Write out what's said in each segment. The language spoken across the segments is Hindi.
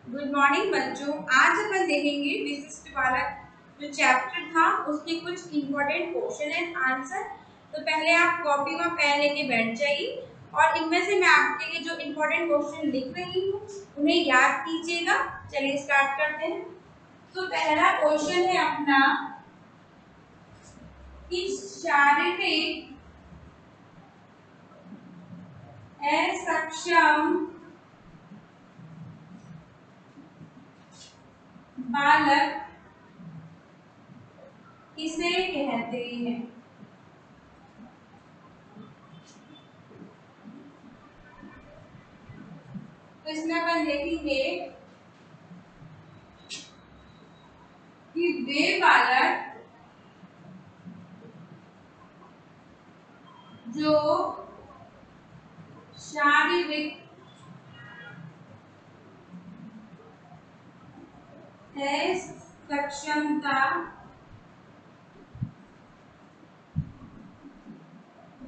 गुड मॉर्निंग बच्चों। आज अपन देखेंगे विशिष्ट बालक जो चैप्टर था उसके कुछ इम्पोर्टेंट क्वेश्चन एंड आंसर। तो पहले आप कॉपी व पेन लेके बैठ जाइए और इनमें से मैं आपके लिए जो इम्पोर्टेंट क्वेश्चन लिख रही हूँ उन्हें याद कीजिएगा। चलिए स्टार्ट करते हैं। तो पहला क्वेश्चन है अपना कि शारीरिक असक्षम बालक किसे कहते हैं। तो इसमें अपन देखेंगे कि वे बालक जो शारीरिक सक्षमता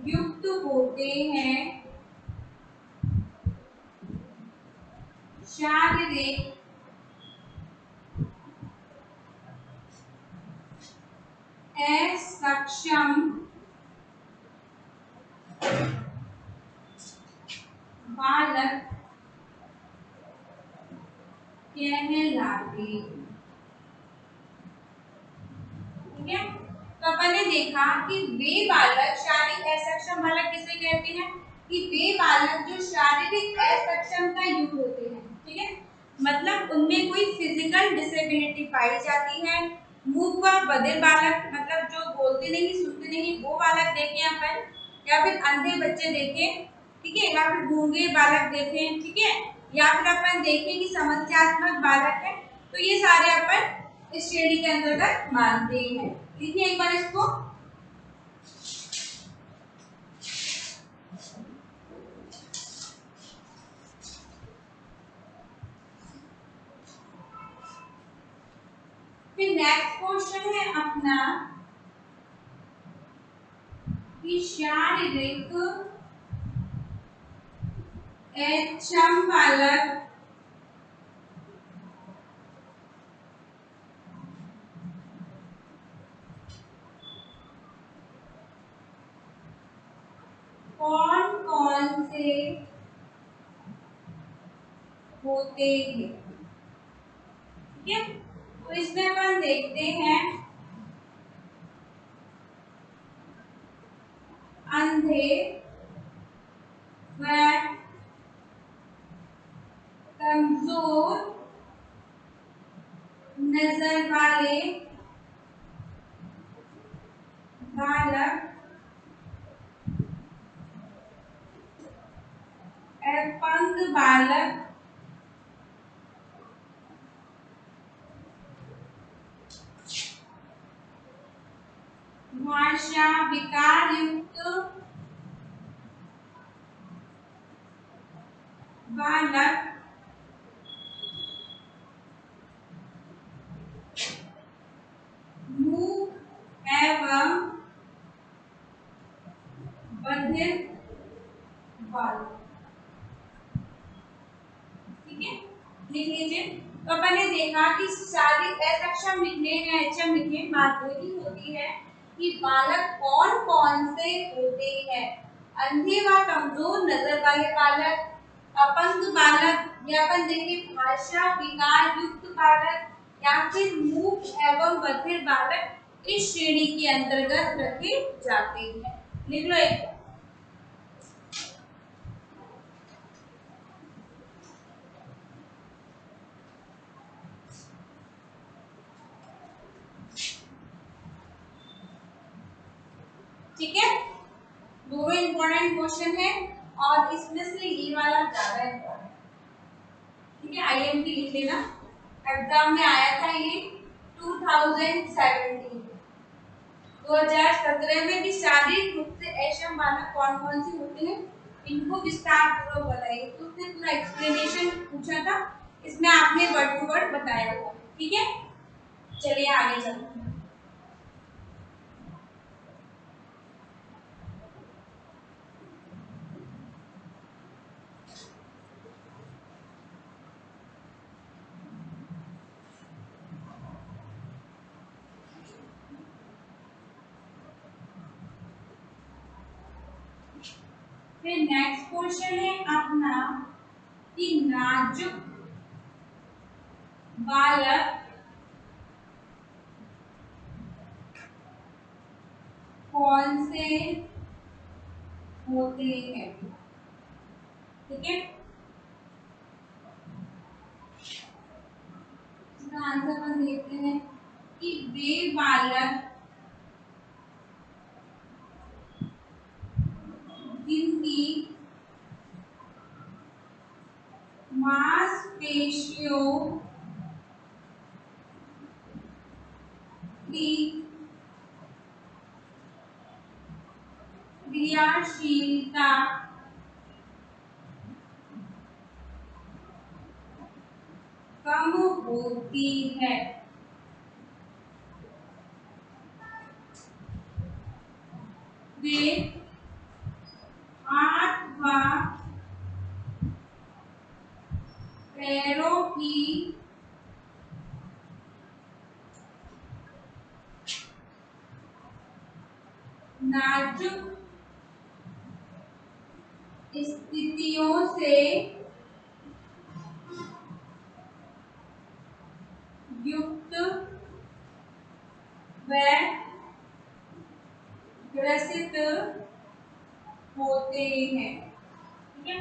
युक्त होते हैं, शारीरिक असक्षम बालक कहलाते हैं। ठीक है, तो अपन ने देखा कि वे बालक शारीरिक असक्षम बालक किसे कहते हैं कि वे बालक जो शारीरिक असक्षमता युक्त होते हैं। ठीक है, मतलब उनमें कोई फिजिकल डिसेबिलिटी पाई जाती है। मूक व बधिर बालक मतलब जो बोलते नहीं सुनते नहीं वो बालक देखें अपन, या फिर अंधे बच्चे देखें, ठीक है, या फिर गूंगे बालक देखें, ठीक है, या फिर अपन देखें कि समस्यात्मक बालक है। तो ये सारे अपन इस श्रेणी के अंतर्गत मानते हैं। लिखिए एक बार इसको। फिर नेक्स्ट क्वेश्चन है अपना कि शारीरिक अक्षम बालक कौन कौन से होते हैं। ठीक है, तो इसमें अपन देखते हैं अंधे व कमजोर नजर वाले बालक, अपंग बालक, भाषा विकार युक्त बालक, मूक एवं बधिर बालक। ठीक है, लिख लीजिए। तो अपन ने देखा कि शारीरिक असक्षम लिखने हैं, अक्षम लिखने बात वही होती है कि बालक कौन कौन से होते हैं। अंधे व कमजोर नजर वाले बालक, अपंग बालक, या अपन देखें भाषा विकार युक्त बालक, या फिर मूक एवं बधिर बालक इस श्रेणी के अंतर्गत रखे जाते हैं। लिख लो एक। ठीक है, दोनों इंपॉर्टेंट क्वेश्चन है और इसमें से ये वाला ज्यादा इंपॉर्टेंट। ठीक है, आईएमपी लिख लेना। एग्जाम में आया था ये 2017 में कि शारीरिक रूप से अक्षम बालक कौन कौन से होते हैं, इनको विस्तार पूर्वक बताइए। तो उसने पूरा एक्सप्लेनेशन पूछा था, इसमें आपने वर्ड टू वर्ड बताया हुआ। ठीक है, चलिए आगे चलते हैं। फिर नेक्स्ट क्वेश्चन है अपना कि नाजुक बालक कौन से होते हैं। ठीक है, इसका आंसर हम देखते हैं कि वे बालक जिनकी मांसपेशियों की क्रियाशीलता कम होती है। वे हाथ व पैरों की नाजुक स्थितियों से युक्त व ग्रसित होते हैं। ठीक है,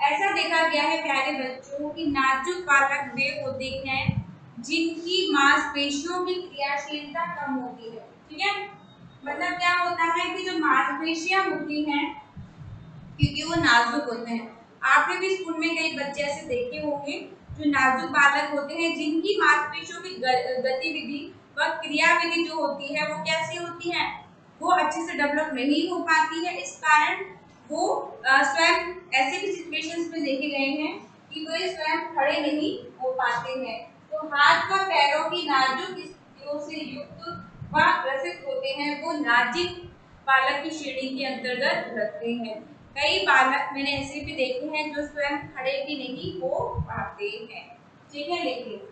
ऐसा देखा गया है प्यारे बच्चों कि नाजुक बालक वे होते हैं जिनकी मांसपेशियों की क्रियाशीलता कम होती है। ठीक है, मतलब क्या होता है कि जो मांसपेशियां होती हैं क्योंकि वो नाजुक होते हैं। आपने भी स्कूल में कई बच्चे ऐसे देखे होंगे जो नाजुक बालक होते हैं जिनकी मांसपेशियों की गतिविधि व क्रियाविधि जो होती है वो कैसी होती है, वो अच्छे से डेवलप नहीं हो पाती है। इस कारण वो स्वयं ऐसे भी सिचुएशंस में देखे गए हैं कि वो स्वयं खड़े नहीं हो पाते हैं। तो हाथ व पैरों की नाजुक स्थितियों से युक्त व ग्रसित होते हैं, वो नाजुक बालक की श्रेणी के अंतर्गत रखते हैं। कई बालक मैंने ऐसे भी देखे हैं जो स्वयं खड़े भी नहीं हो पाते हैं। ठीक है, लेकिन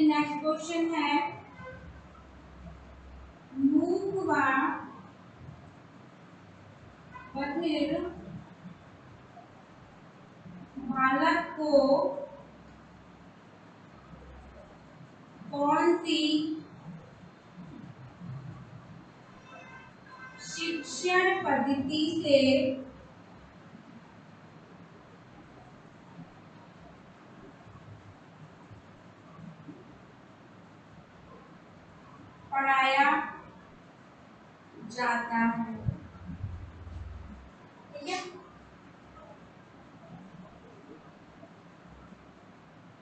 नेक्स्ट क्वेश्चन है मूक व बधिर बालक को कौन सी शिक्षण पद्धति से पढ़ाया जाता है। ठीक है,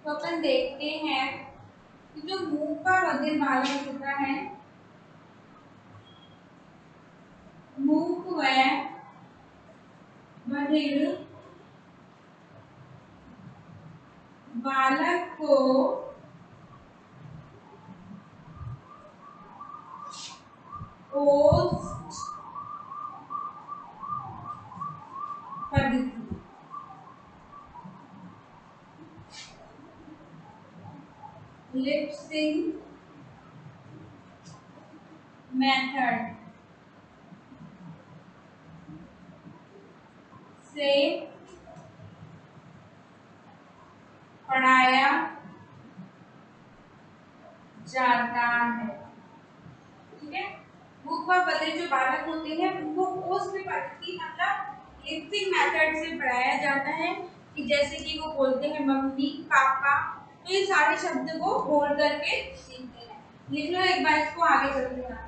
तो अपन देखते हैं कि जो मूक का बधिर बालक होता है, मूक व बधिर बालक को ओस्ट पद्धति लिप सिंक मेथड से पढ़ाया जाता है। ठीक है, मूक व बधिर जो बालक होते हैं उनको ओस्ट पद्धति मतलब लिप सिंक मेथड से पढ़ाया जाता है कि जैसे कि वो बोलते हैं मम्मी पापा, तो ये सारे शब्द को बोल करके सीखते हैं। लिख लो एक बार इसको, आगे चलते हैं।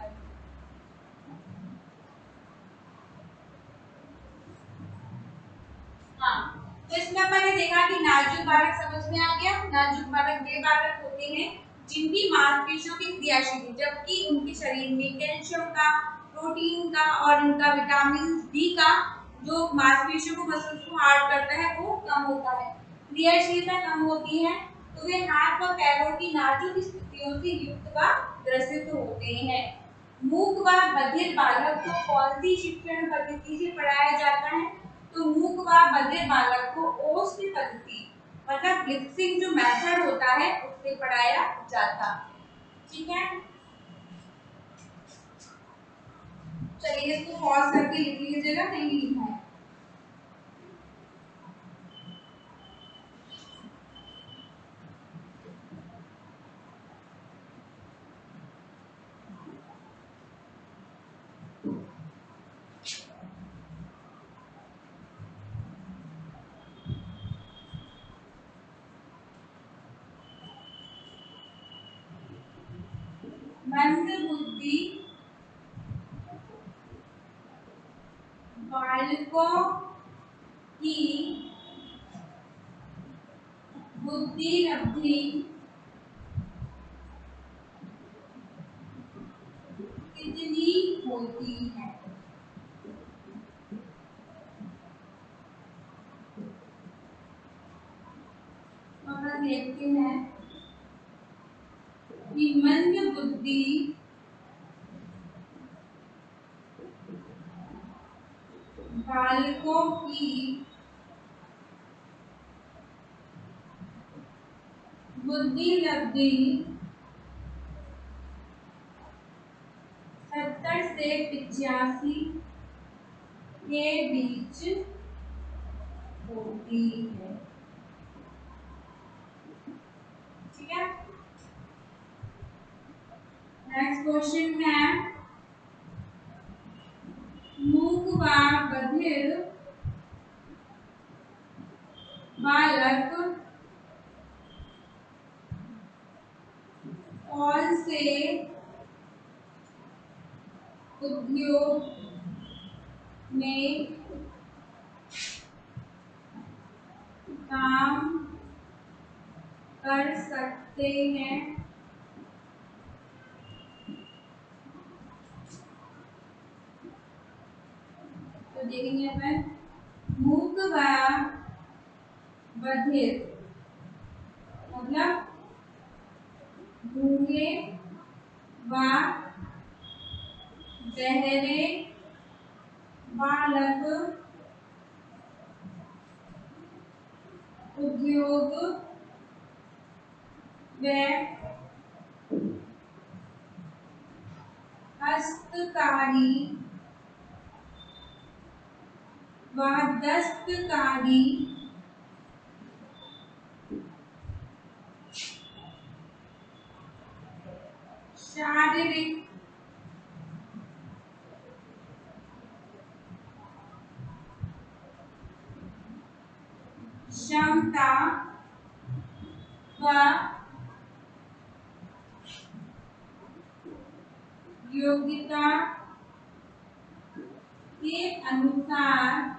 हाँ, तो इसमें अपन ने देखा कि नाजुक बालक समझ में आ गया। नाजुक बालक वे बालक होते हैं जिनकी मांसपेशियों की क्रियाशीलता, जबकि उनके शरीर में कैल्शियम का, प्रोटीन का और इनका विटामिन डी का जो मांसपेशियों को मसल्स को हार्ड करता है वो कम होता है, क्रियाशीलता कम होती है। तो वे हाथ व पैरों की नाजुक स्थितियों से युक्त व ग्रसित होते हैं। मूक व बधिर बालक को कौन सी शिक्षण पद्धति से पढ़ाया जाता है, तो मूक व बधिर बालक को ओस्ट पद्धति मतलब लिपसिंग जो मेथड होता है उससे पढ़ाया जाता। ठीक है, चलिए इसको पॉज करके लिख लीजिएगा, नहीं लिखना है। मंद बुद्धि बालकों की बुद्धि लब्धि कितनी होती है? तो हम देखते हैं कि मंद बुद्धि बालकों की बुद्धि लब्धि 70 से 85 के बीच होती है। ठीक है, नेक्स्ट क्वेश्चन है मूक व बधिर बालक कौन से उद्योग में काम कर सकते हैं? तो देखेंगे अपन मूक व बधिर मतलब गूंगे व बहरे बालक उद्योग व हस्तकारी व दस्तकारी शारीरिक क्षमता व योग्यता के अनुसार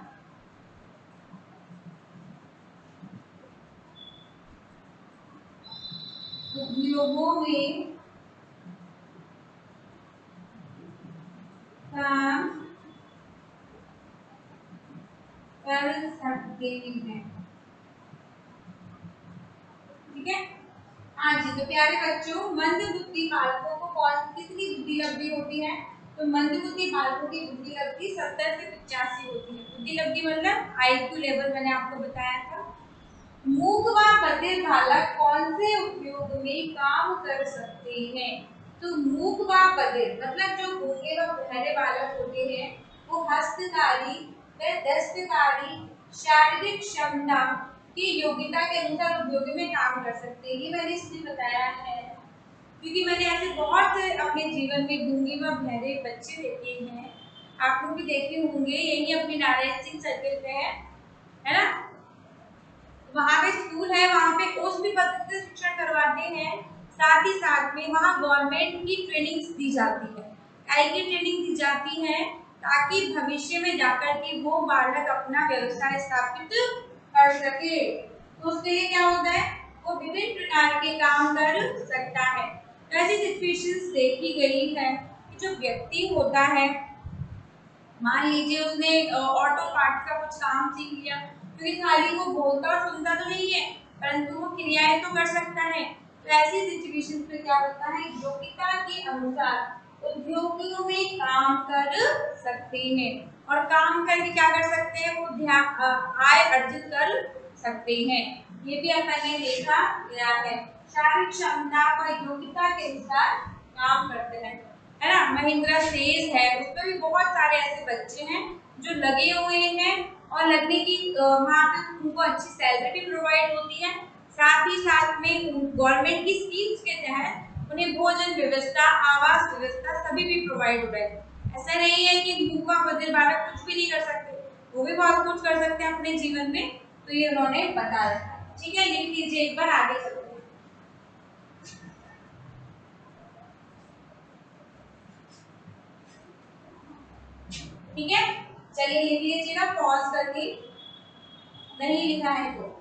उद्योगों में काम कर सकते हैं। ठीक है, हाँ जी। तो प्यारे बच्चों, मंद बुद्धि बालकों को कौन कितनी बुद्धि लब्धि होती है? तो मंद बुद्धि बालकों की बुद्धि लब्धि 70 से 85 होती है। बुद्धि लब्धि मतलब आईक्यू लेवल मैंने आपको बताया था। मूक व बधिर बालक कौन से उद्योग में काम कर सकते हैं? तो मूक व बधिर मतलब जो गूंगे व बहरे बालक होते हैं वो हस्तकारी व दस्तकारी शारीरिक क्षमता की योग्यता के अनुसार उद्योग में काम कर सकते हैं। ये मैंने इसलिए बताया है क्योंकि मैंने ऐसे बहुत से अपने जीवन में गूंगे व बहरे बच्चे देखे हैं। आप लोग भी देखे होंगे, यही अपने नारायण सिंह सर्कल पे है ना? वहाँ पे स्कूल है, वहाँ पे उस भी पद्धति से शिक्षण करवाते हैं। साथ ही साथ में वहाँ गवर्नमेंट की ट्रेनिंग दी जाती है, काय की ट्रेनिंग दी जाती है ताकि भविष्य में जाकर के वो बालक अपना व्यवसाय स्थापित कर सके। तो उसके लिए क्या होता है, वो विभिन्न प्रकार के काम कर सकता है। तो ऐसी सिचुएशंस देखी गई है कि जो व्यक्ति होता है, मान लीजिए उसने ऑटो पार्ट का कुछ काम सीख लिया, क्योंकि खाली वो बोलता और सुनता तो नहीं है परंतु वो क्रियाएं तो कर सकता है। तो ऐसी सिचुएशन पे क्या होता है, योग्यता के अनुसार उद्योगों में काम कर सकते हैं और काम करके क्या कर सकते हैं, वो आय अर्जित कर सकते हैं। ये भी अपन ने देखा गया है। शारीरिक क्षमता व योग्यता के अनुसार काम करते हैं, है ना। महिंद्रा सेज है, उसमें भी बहुत सारे ऐसे बच्चे हैं जो लगे हुए हैं और लगने की वहाँ पे उनको अच्छी सैलरी भी प्रोवाइड होती है। साथ ही साथ में गवर्नमेंट की स्कीम्स के तहत उन्हें भोजन व्यवस्था, आवास व्यवस्था सभी भी प्रोवाइड हो रहे हैं। ऐसा नहीं है कि भूखा बधिर बालक कुछ भी नहीं कर सकते, वो भी बहुत कुछ कर सकते हैं अपने जीवन में। तो ये उन्होंने बता रखा है, ठीक है। लिख लीजिए एक बार, आगे चलते हैं। ठीक है, चलिए लिख लीजिएगा पॉज करके, नहीं लिखा है तो।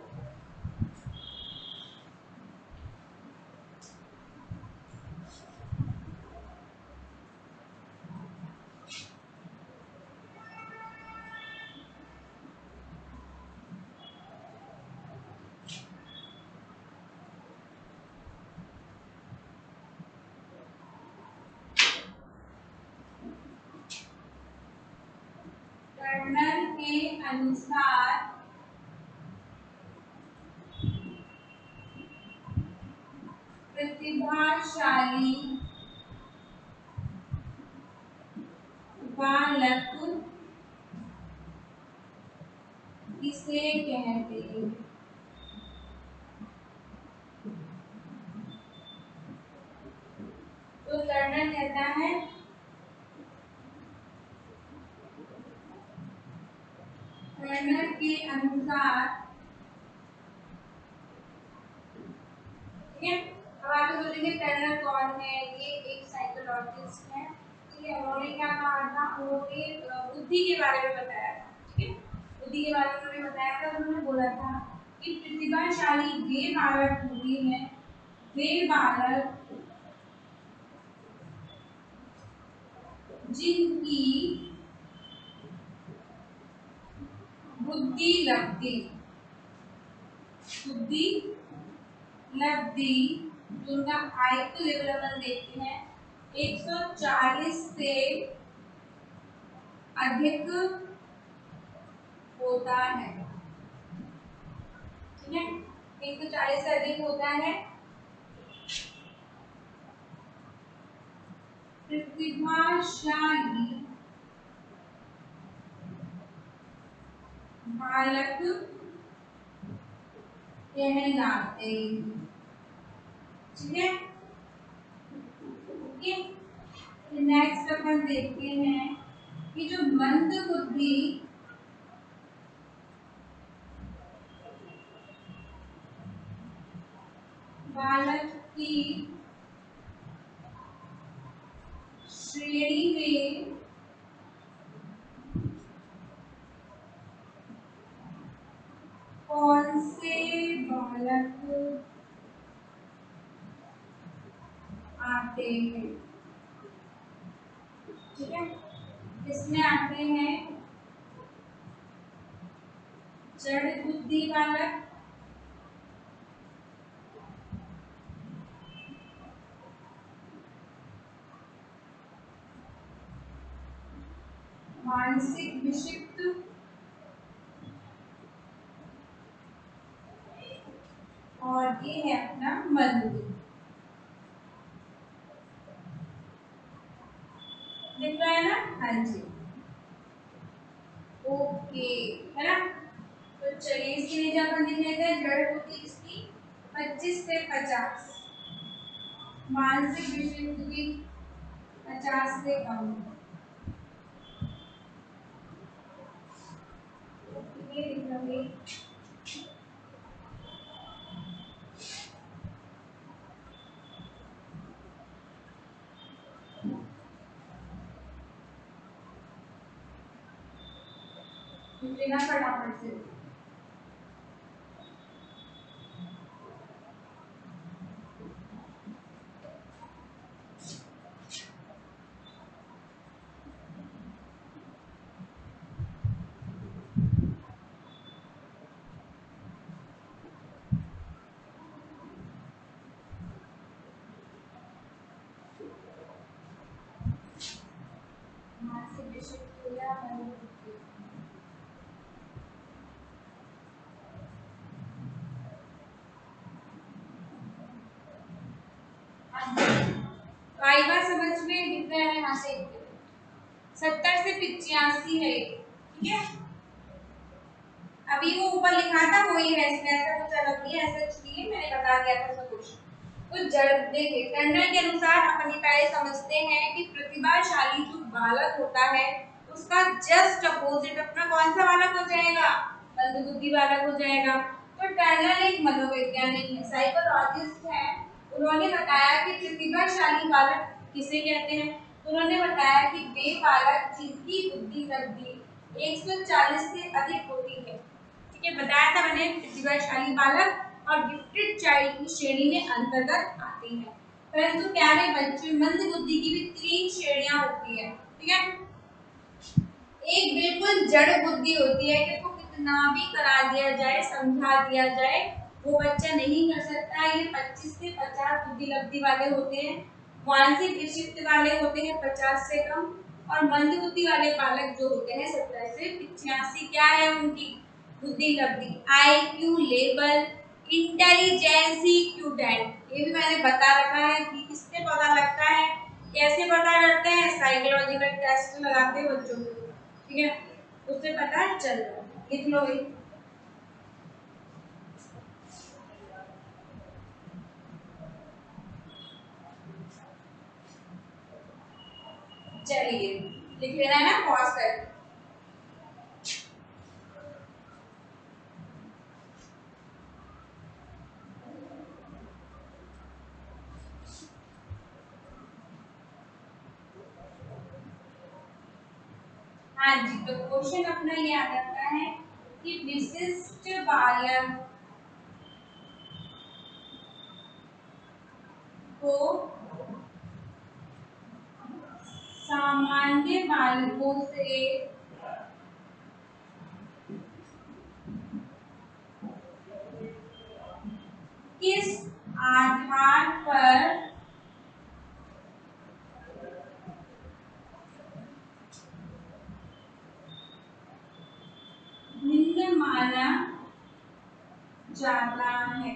टर्नर के अनुसार प्रतिभाशाली बालक किसे कहते हैं। तो टर्नर कहता है टर्नर के अनुसार, ठीक है। अब आगे बोलेंगे टर्नर कौन है। ये एक साइकोलॉजिस्ट है, ठीक है। उन्होंने क्या कहा था, उन्होंने बुद्धि के बारे में बताया था, ठीक है। बुद्धि के बारे में उन्होंने बताया था। उन्होंने बोला था कि प्रतिभाशाली वे बालक होते हैं, वे बालक जिनकी बुद्धि लब्धि बुद्धि लब्धि उनका आईक्यू लेवल अपन देखते हैं 140 से अधिक होता है, ठीक है। 140 से अधिक होता है। प्रतिभाशाली बालक कहलाते, ठीक है। ओके, नेक्स्ट अपन देखते हैं कि जो मंद बुद्धि बालक की श्रेणी में कौन से बालक आते हैं, ठीक है। इसमें आते हैं जड़ बुद्धि बालक, मानसिक विक्षिप्त और ये है अपना मंद। दिख रहा है ना, हाँ जी। ओके, है ना। तो चलिए इसके नीचे अपन लिख लेते हैं जड़ बुद्धि इसकी 25 से 50, मानसिक विक्षिप्त की 50 से कम। ये लिख लेंगे। लेना फटाफट से। मानसिक विक्षिप्त या मंद बुद्धि। यहाँ से 70 से 85 है, ठीक है। अभी वो ऊपर लिखा था वही है, इसमें ऐसा कुछ अलग नहीं है, ऐसा कुछ नहीं है, मैंने बता दिया था सब कुछ। तो जड़ देखिए टंडन के अनुसार अपन ये समझते हैं कि प्रतिभाशाली जो बालक होता है उसका जस्ट अपोजिट अपना कौन सा बालक हो जाएगा, मंदबुद्धि बालक हो जाएगा। तो टंडन एक मनोवैज्ञानिक है, साइकोलॉजिस्ट है, उन्होंने बताया कि प्रतिभाशाली बालक किसे कहते हैं। तो उन्होंने बताया कि वे बालक जिनकी बुद्धि लब्धि 140 से अधिक होती है, ठीक है, बताया था मैंने। प्रतिभाशाली बालक और गिफ्टेड चाइल्ड की श्रेणी में अंतर्गत आते हैं। परंतु प्यारे बच्चों, मंद बुद्धि की भी 3 श्रेणियां होती है, ठीक है। एक बिल्कुल जड़ बुद्धि होती है कि उसको कितना भी करा दिया जाए, समझा दिया जाए, वो बच्चा नहीं कर सकता। ये 25 से 50 बुद्धि लब्धि वाले होते हैं। मानसिक विक्षिप्त वाले होते हैं 50 से कम, और मंद बुद्धि वाले बालक जो होते हैं 70 से 85। क्या है उनकी बुद्धि लब्धि? IQ लेवल, इंटेलिजेंसी क्यूडेंट, ये भी मैंने बता रखा है कि किससे पता लगता है, कैसे पता करते हैं, साइकोलॉजिकल टेस्ट लगाते हैं बच्चों को, ठीक है, उससे पता चल रहा है। लिख लो भाई। चलिए लिख लेना है ना, पॉज कर। हाँ जी, तो क्वेश्चन अपना ये आ जाता है कि विशिष्ट बालक को सामान्य बालकों से किस आधार पर भिन्न माना जाता है।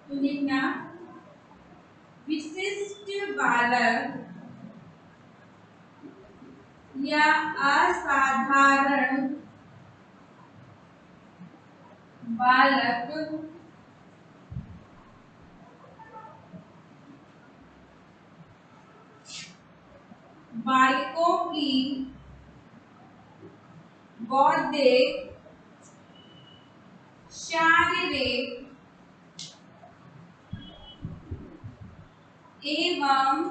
तो लिखना विशिष्ट बालक या असाधारण बालक बालकों की बौद्धिक, शारीरिक एवं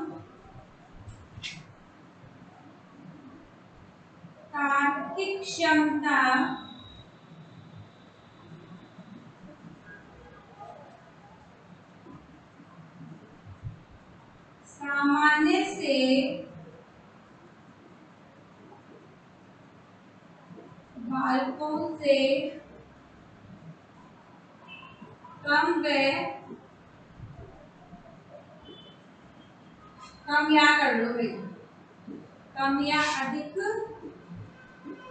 तार्किक क्षमता सामान्य से बालकों से कम व कम या कर लो भाई, कम या अधिक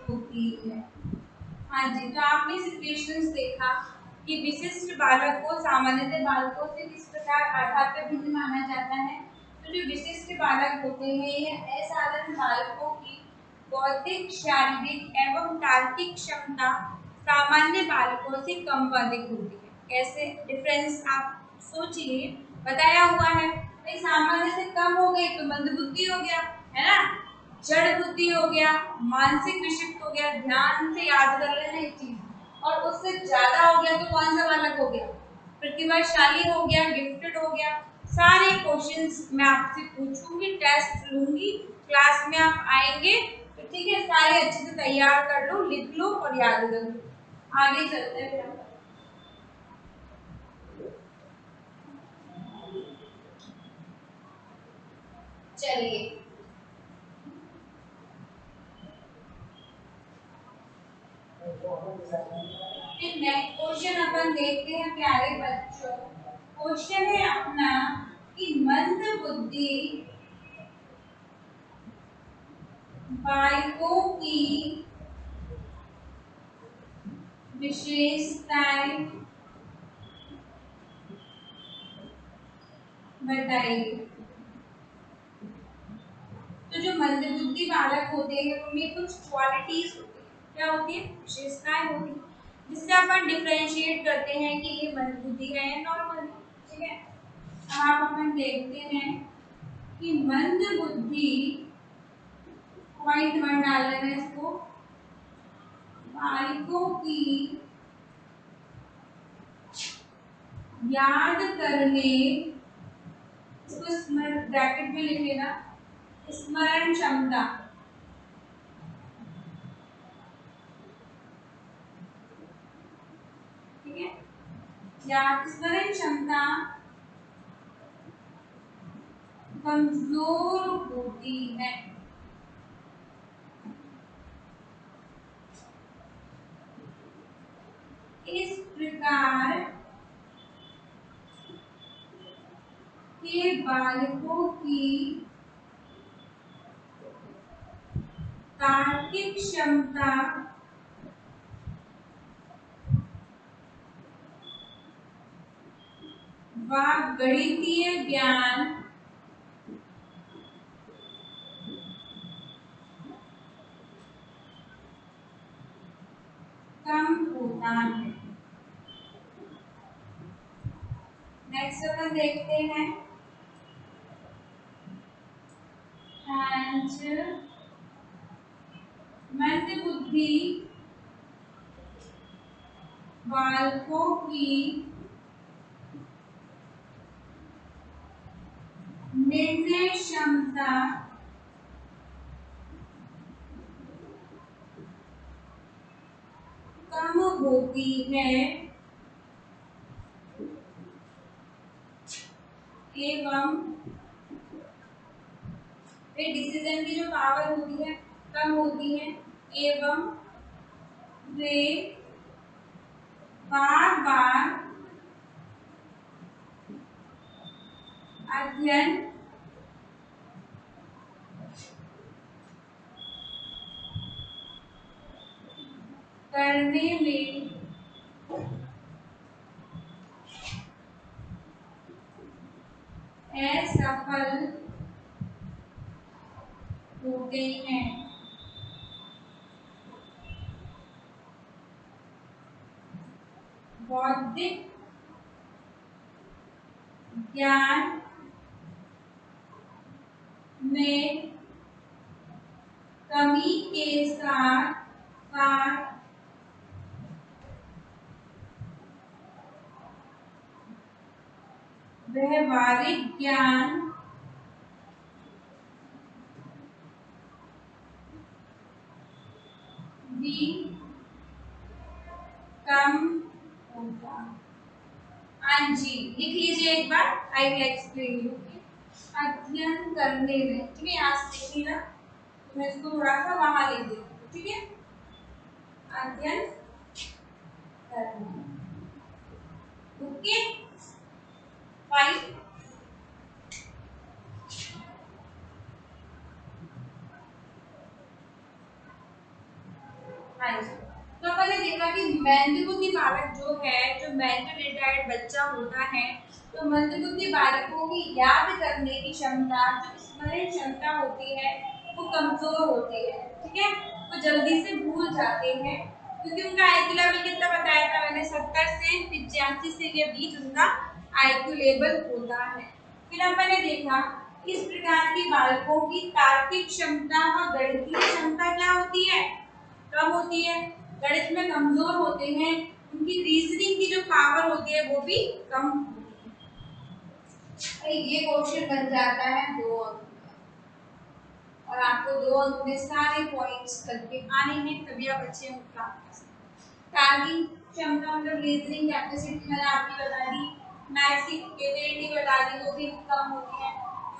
होती है। हाँ जी, तो आपने सिचुएशंस देखा कि विशिष्ट बालक को सामान्यतः बालकों से किस प्रकार आधार पर भिन्न माना जाता है। तो जो विशिष्ट बालक होते हैं ये असाधारण बालकों की बौद्धिक, शारीरिक एवं तार्किक क्षमता सामान्य बालकों से कम व अधिक होती है। कैसे डिफरेंस आप सोचिए, बताया हुआ है भाई, सामान्य से कम हो गई तो मंदबुद्धि हो गया, है ना, जड़ बुद्धि हो गया, मानसिक विक्षिप्त हो गया, ध्यान से याद कर लेना एक चीज, और उससे ज्यादा हो गया तो कौन सा बालक हो गया, प्रतिभाशाली हो गया, गिफ्टेड हो गया। सारे क्वेश्चंस मैं आपसे पूछूंगी, टेस्ट लूंगी, क्लास में आप आएंगे तो ठीक है, सारे अच्छे से तैयार कर लो, लिख लो और याद कर लो। आगे चलते हैं। चलिए क्वेश्चन अपन देखते हैं प्यारे बच्चों। क्वेश्चन है अपना कि मंद बुद्धि बालकों की विशेषताएं बताइए। तो जो मंदबुद्धि बालक होते हैं उनमें कुछ क्वालिटीज होती है। क्या होती है? विशेषताएं होती है जिससे अपन डिफरेंशिएट करते हैं कि ये मंदबुद्धि है या नॉर्मल है। ठीक है, अब अपन देखते हैं कि मंदबुद्धि, पॉइंट वन डाल लेना इसको, बालकों की याद करने, इसको स्मरण ब्रैकेट में लिख लेना, स्मरण क्षमता। ठीक है, याद स्मरण क्षमता कमजोर होती है। इस प्रकार के बालकों की तार्किक क्षमता व गणितीय ज्ञान कम होता है। नेक्स्ट अपन देखते हैं, मंदबुद्धि बालकों की निर्णय क्षमता कम होती है एवं डिसीजन की जो पावर होती है कम होती है, एवं वे बार बार अध्ययन करने में असफल होते हैं। बौद्धिक ज्ञान में कमी के साथ साथ व्यवहारिक ज्ञान भी कम होगा। हाँ जी, लिख लीजिए एक बार, आई विल एक्सप्लेन यू। अध्ययन करने में, ठीक है, यहाँ से देखिएगा, तो मैं इसको थोड़ा सा वहां लिख देती हूँ। ठीक है, अध्ययन करने, ओके फाइन। हाँ जी, तो अपन ने देखा कि मंदबुद्धि बालक जो है, जो मेंटल रिटायर्ड बच्चा होता है, तो मंदबुद्धि बालकों की याद करने की क्षमता, जो स्मरण क्षमता होती है, वो कमजोर होती है। ठीक है, वो जल्दी से भूल जाते हैं क्योंकि उनका आईक्यू लेवल कितना बताया था मैंने, 70 से 85 के बीच उनका आईक्यू लेवल होता है। फिर अपन ने देखा इस प्रकार के बालकों की तार्किक क्षमता और गणितीय क्षमता क्या होती है? कम होती है। गणित में कमजोर होते हैं, उनकी रीजनिंग की जो पावर होती है वो भी कम होती है। ये क्वेश्चन बन जाता है 2 अंक और आपको 2 अंक में सारे पॉइंट्स करके आने हैं, तभी आप अच्छे अंक प्राप्त कर सकते हैं। टारगेटिंग क्षमता मतलब रीजनिंग कैपेसिटी मैंने आपकी बता दी, मैथ्स की कैपेबिलिटी बता दी, वो भी कम होती है।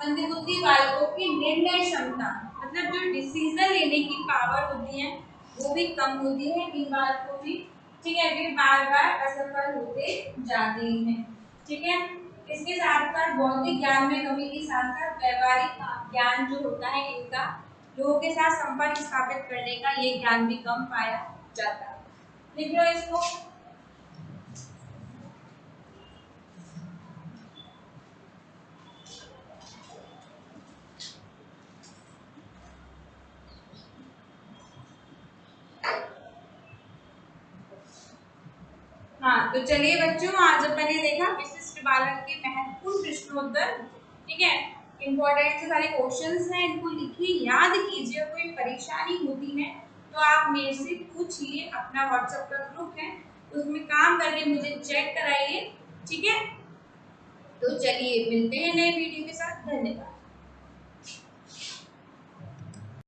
मंदबुद्धि बालकों की निर्णय क्षमता मतलब जो डिसीजन लेने की पावर होती है वो भी कम होती है इन बालकों में। ठीक है, वे बार बार असफल होते जाते हैं। ठीक है, इसके साथ साथ बौद्धिक ज्ञान में कमी के साथ साथ व्यवहारिक ज्ञान जो होता है इनका, लोगों के साथ संपर्क स्थापित करने का ये ज्ञान भी कम पाया जाता है। लिख लो इसको। हाँ, तो चलिए बच्चों, आज अपन ने देखा विशिष्ट बालक के महत्वपूर्ण प्रश्नोत्तर। ठीक है, इम्पोर्टेंट से सारे क्वेश्चंस हैं, इनको लिखिए, याद कीजिए। कोई परेशानी होती है तो आप मेरे से पूछिए। अपना व्हाट्सएप का ग्रुप है, उसमें काम करके मुझे चेक कराइए। ठीक है, तो चलिए मिलते हैं नए वीडियो के साथ। धन्यवाद।